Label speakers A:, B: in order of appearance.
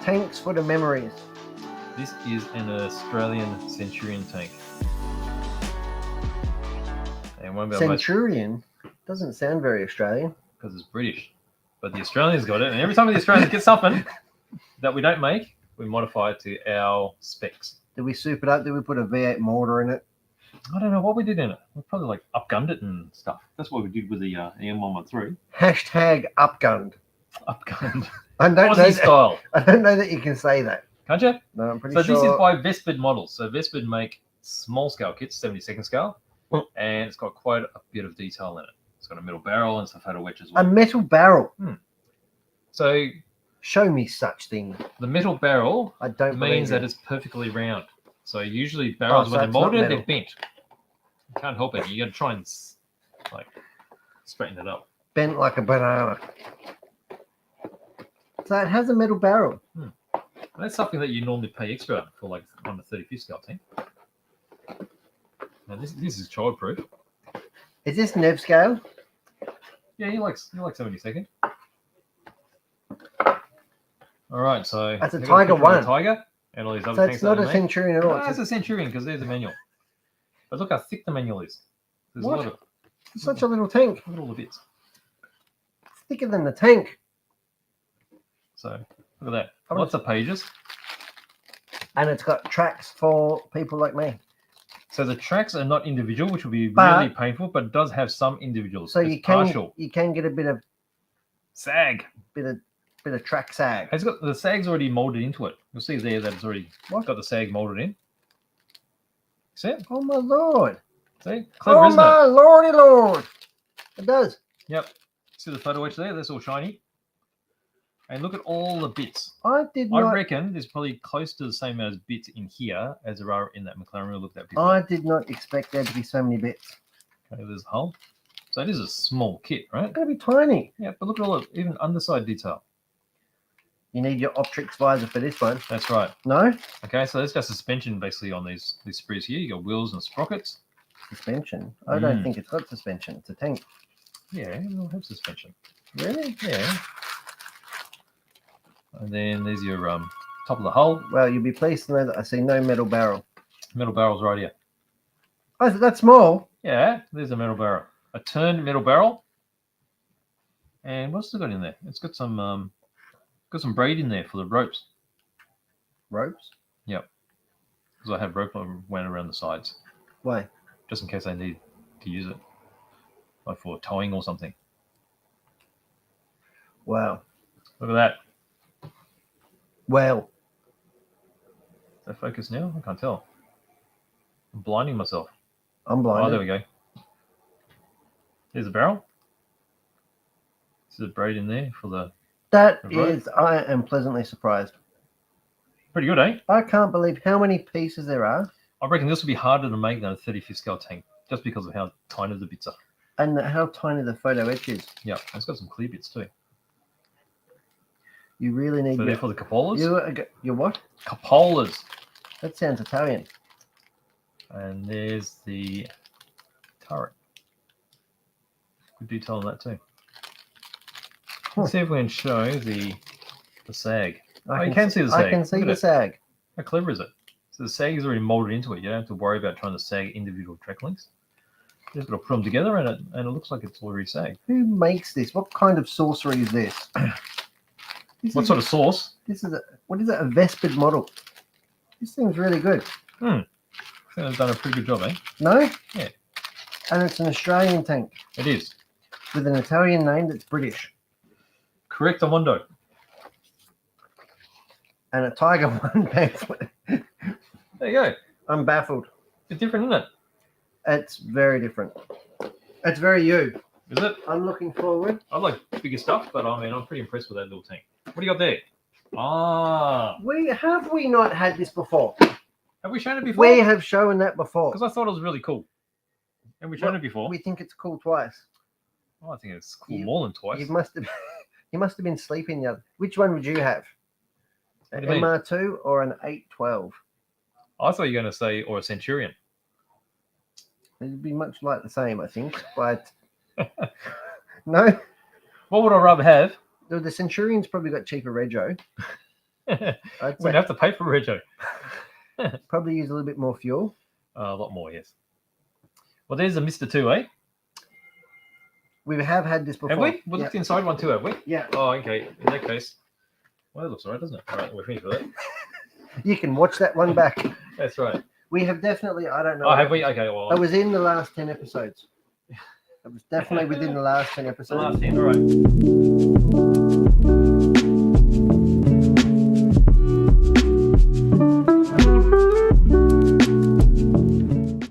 A: Tanks for the memories.
B: This is an Australian Centurion tank. And one of our most,
A: Centurion doesn't sound very Australian.
B: because it's British. But the Australians got it, and every time the Australians get something that we don't make, we modify it to our specs.
A: Did we soup it up? Did we put a V8 mortar in it?
B: I don't know what we did in it. We probably like upgunned it and stuff. That's what we did with the M113.
A: Hashtag upgunned.
B: Upgunned.
A: I don't know.
B: Aussie style.
A: I don't know that you can say that.
B: Can't you?
A: No, I'm pretty
B: So
A: sure.
B: this is by VESPID Models. So VESPID make small scale kits, 72nd scale,
A: Mm.
B: and it's got quite a bit of detail in it. It's got a metal barrel and some photo wedge as
A: A
B: well.
A: metal barrel.
B: So
A: Show me such thing.
B: the metal barrel
A: I don't
B: means that
A: believe
B: it's perfectly round. So usually barrels,
A: so
B: when they're
A: it's not
B: molded,
A: metal.
B: they're bent. You can't help it. You got to try and like straighten it up.
A: bent like a banana. So it has a metal barrel.
B: And that's something that you normally pay extra for, like on the 35th scale tank. Now this is childproof.
A: Is this Nev scale?
B: Yeah, you like 72nd. All right, so
A: That's a
B: they've got
A: Tiger
B: picture of the
A: one.
B: Tiger and all these other
A: So
B: tanks
A: it's not
B: that
A: a
B: they make.
A: Centurion at all.
B: No, it's a Centurion because there's the manual. But look how thick the manual is. There's
A: What?
B: a lot of
A: It's such a little tank.
B: look at all the bits.
A: It's thicker than the tank.
B: So look at that.
A: I
B: Lots of pages.
A: And it's got tracks for people like me.
B: So the tracks are not individual, which will be
A: But-
B: really painful, but it does have some individuals.
A: So
B: It's
A: you can
B: partial.
A: get a bit of
B: Sag.
A: track sag.
B: It's got the sag's already molded into it. You'll see there that it's already
A: What?
B: got the sag molded in. See it?
A: Oh my lord.
B: See? Clever,
A: Oh
B: isn't it?
A: my lordy lord. It does.
B: Yep. See the photo wedge there? That's all shiny. And look at all the bits.
A: I did
B: I
A: not
B: reckon there's probably close to the same amount of bits in here as there are in that McLaren. We'll look at that picture.
A: I did not expect there to be so many bits.
B: Okay, there's a hole. So it is a small kit, right?
A: It's gonna be tiny.
B: Yeah, but look at all the even underside detail.
A: You need your Optrix visor for this one.
B: That's right.
A: No?
B: Okay, so that's got suspension basically on these sprees here. You got wheels and sprockets.
A: Suspension. I don't
B: Mm.
A: think it's got suspension. It's a tank.
B: Yeah, it'll have suspension.
A: Really?
B: Yeah. And then there's your top of the hull.
A: Well, you'll be pleased to know that I see no metal barrel.
B: Metal barrel's right here.
A: Oh, is it that small?
B: Yeah, there's a metal barrel. A turned metal barrel. And what's it got in there? It's got some braid in there for the ropes.
A: Ropes?
B: Because I have rope wound around the sides,
A: Why?
B: just in case I need to use it, like for towing or something.
A: Wow.
B: Look at that.
A: Well,
B: Is that focus now? I can't tell. I'm blinding myself.
A: I'm
B: Oh,
A: blinded.
B: there we go. There's the barrel. There's a braid in there for the...
A: That
B: Right.
A: is, I am pleasantly surprised.
B: Pretty good, eh?
A: I can't believe how many pieces there are
B: I reckon this will be harder to make than a 35th scale tank, just because of how tiny the bits are.
A: and how tiny the photo edge is.
B: Yeah, and it's got some clear bits too.
A: You really need
B: So there for the cupolas.
A: your what?
B: Cupolas.
A: That sounds Italian.
B: And there's the turret. Good detail on that too. Let's see if we can show the sag.
A: I
B: you can see the
A: I
B: sag.
A: can see
B: Look at
A: the
B: it.
A: sag.
B: How clever is it? So the sag is already molded into it. You don't have to worry about trying to sag individual track links. You just got to put them together and it looks like it's already sagged.
A: Who makes this? What kind of sorcery is this?
B: What sort of sauce?
A: This is what is it? A VESPID model. This thing's really good.
B: I think they've done a pretty good job, eh?
A: No?
B: Yeah.
A: And it's an Australian tank
B: It is.
A: with an Italian name that's British.
B: Correct, Amondo.
A: And a Tiger One pamphlet.
B: There you go.
A: I'm baffled.
B: It's different, isn't it?
A: It's very different. It's very you.
B: Is it?
A: I'm looking forward.
B: I like bigger stuff, but I mean, I'm pretty impressed with that little tank. What do you got there? Ah,
A: We not had this before.
B: have we shown it before?
A: We have shown that before.
B: Because I thought it was really cool. Have we shown
A: Well,
B: it before?
A: We think it's cool twice.
B: Oh, I think it's cool
A: You-
B: more than twice.
A: You must have you must have been sleeping the other. Which one would you have? An
B: What do you mean?
A: MR2 or an 812?
B: I thought you were going to say, or a Centurion.
A: It'd be much like the same, I think. But no,
B: What would I rather have?
A: the Centurion's probably got cheaper rego. I'd
B: Wouldn't
A: say
B: have to pay for rego.
A: probably use a little bit more fuel.
B: A lot more, yes. Well, there's a Mr. 2, eh?
A: We have had this before.
B: Have we? We
A: Yeah.
B: looked inside one too, have we?
A: Yeah.
B: Oh, okay. In that case, well, that looks all right, doesn't it? All right, we're finished with it.
A: You can watch that one back.
B: That's right.
A: We have definitely, I don't know.
B: Oh, have we? Okay, well.
A: That was in the last 10 episodes. It was definitely within the last 10
B: the
A: episodes.
B: last 10, all right.